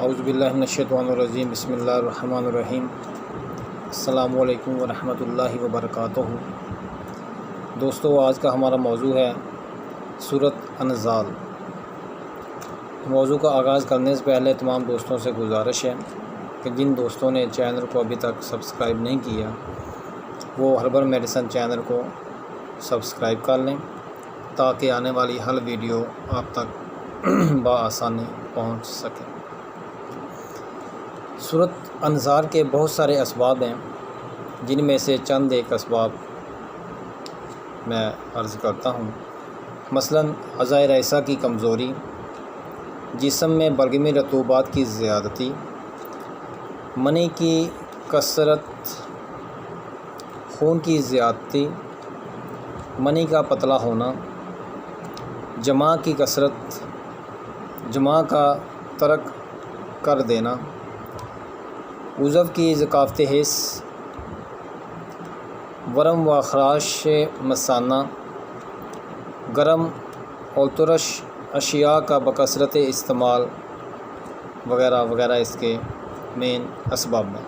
اعوذ باللہ من الشیطان الرجیم، بسم اللہ الرحمن الرحیم۔ السلام علیکم ورحمۃ اللہ وبرکاتہ۔ دوستو، آج کا ہمارا موضوع ہے سورۃ انزال۔ موضوع کا آغاز کرنے سے پہلے تمام دوستوں سے گزارش ہے کہ جن دوستوں نے چینل کو ابھی تک سبسکرائب نہیں کیا وہ ہربل میڈیسن چینل کو سبسکرائب کر لیں تاکہ آنے والی ہر ویڈیو آپ تک بآسانی پہنچ سکے۔ سورۃ انزال کے بہت سارے اسباب ہیں، جن میں سے چند ایک اسباب میں عرض کرتا ہوں۔ مثلاً اعضائے رئیسہ کی کمزوری، جسم میں بلغمی رطوبات کی زیادتی، منی کی کثرت، خون کی زیادتی، منی کا پتلا ہونا، جماع کی کثرت، جماع کا ترک کر دینا، عضو کی ضعف حس، ورم و خراش مثانہ، گرم اور ترش اشیاء کا بکثرت استعمال وغیرہ وغیرہ اس کے مین اسباب ہیں۔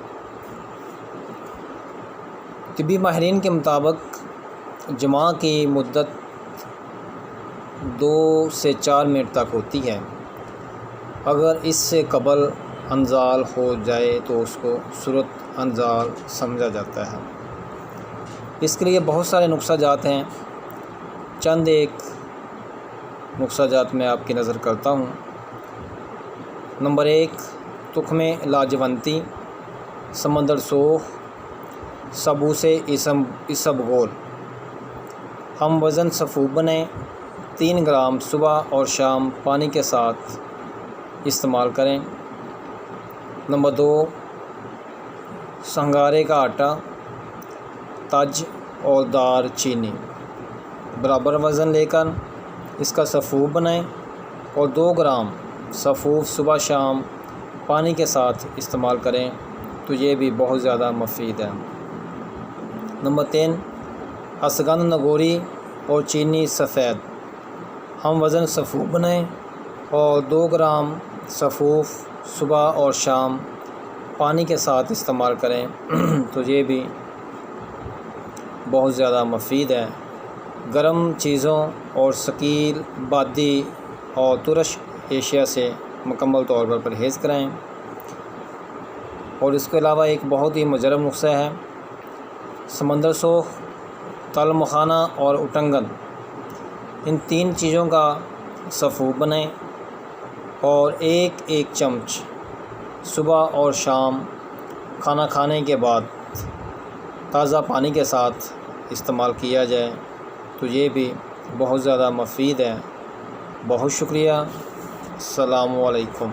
طبی ماہرین کے مطابق جماع کی مدت 2 سے 4 منٹ تک ہوتی ہے۔ اگر اس سے قبل انزال ہو جائے تو اس کو سورۃ انزال سمجھا جاتا ہے۔ اس کے لیے بہت سارے نقصہ جات ہیں، چند ایک نقصہ جات میں آپ کی نظر کرتا ہوں۔ نمبر 1، تخم لاجونتی، سمندر سوخ، سبوس اسبگول۔ ہم وزن سفوف بنیں 3 گرام صبح اور شام پانی کے ساتھ استعمال کریں۔ نمبر 2، سنگارے کا آٹا، تج اور دار چینی برابر وزن لے کر اس کا سفوف بنائیں اور 2 گرام سفوف صبح شام پانی کے ساتھ استعمال کریں تو یہ بھی بہت زیادہ مفید ہے۔ نمبر 3، اسگند نگوری اور چینی سفید۔ ہم وزن سفوف بنائیں اور 2 گرام سفوف صبح اور شام پانی کے ساتھ استعمال کریں تو یہ بھی بہت زیادہ مفید ہے۔ گرم چیزوں اور ثقیل بادی اور ترش اشیاء سے مکمل طور پر پرہیز کریں۔ اور اس کے علاوہ ایک بہت ہی مجرب نقصہ ہے، سمندر سوخ، تل مکھانا اور اٹنگن۔ ان 3 چیزوں کا سفوف بنائیں اور 1 چمچ صبح اور شام کھانا کھانے کے بعد تازہ پانی کے ساتھ استعمال کیا جائے تو یہ بھی بہت زیادہ مفید ہے۔ بہت شکریہ۔ السلام علیکم۔